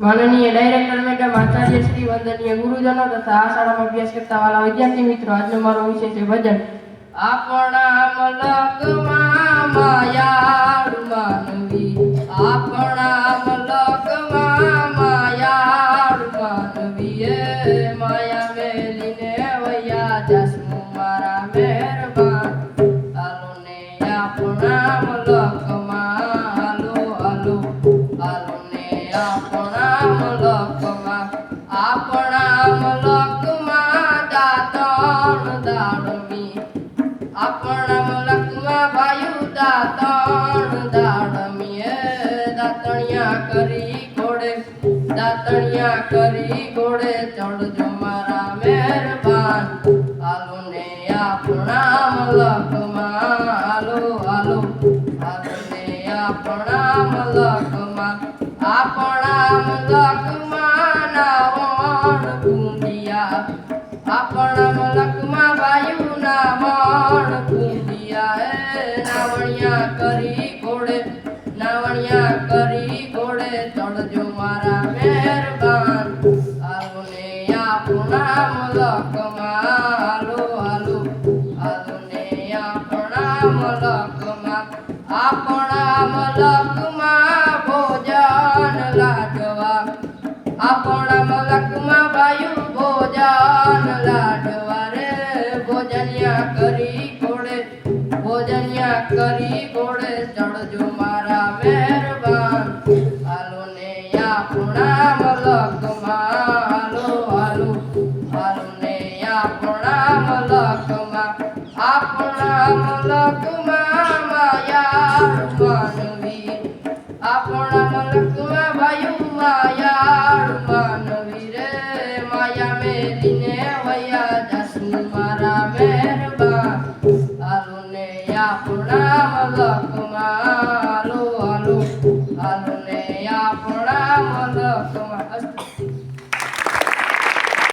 माननीय director madam, आचार्य श्री, वंदनीय गुरुजनों तथा आ शाळा में अभ्यास करता वाला विद्यार्थी मित्रों, आज मारो विषय है भजन। आपणा मलकमां मायाळु मानवी, आपणा मलकमां मायाळु मानवी, माया मेलीने वया जासु मारा मेहरबान। आलो ने आपणा मलकमां, आलो आलो आलो ने आपणा मलकमां, आपणा मलकमां दातण दाडमी, आपणा मलकमां भायु दातण दाडमी, दातणिया करी घोड़े, दातणिया करी घोड़े चढ़जो मारा मेहरबान। आलो ने आपणा मलकमां, आलो आलो आलो ने आपणा मलकमां, आपणा मलकमां नावण कुंडिया, आपणा मलकमां भायु नावण कुंडिया, नावणिया करी घोड़े, नावणिया करी घोड़े चढ़जो मारा मेहरबान। आलो ने आपणा मलकमां, आलो आलो आलो ने आपणा मलकमां, आपणा मलकमां भोजन लाडवा, आपणा मलकमां भायु भोजन लाडवा रे, भोजनिया करी घोड़े, भोजनिया करी घोड़े चढ़जो मारा मेहरबान। आलो ने आपणा मलकमां, आलो आलो आलो ने आपणा मलकमां, आपणा मलकमां मायाळु मानवी, आपणा मलकमां भायु मायाळु मानवी रे, माया मेलीने वया जासु मारा मेहरबान। आलो ने आपणा मलकमां, आलो आलो आलो ने आपणा मलकमां।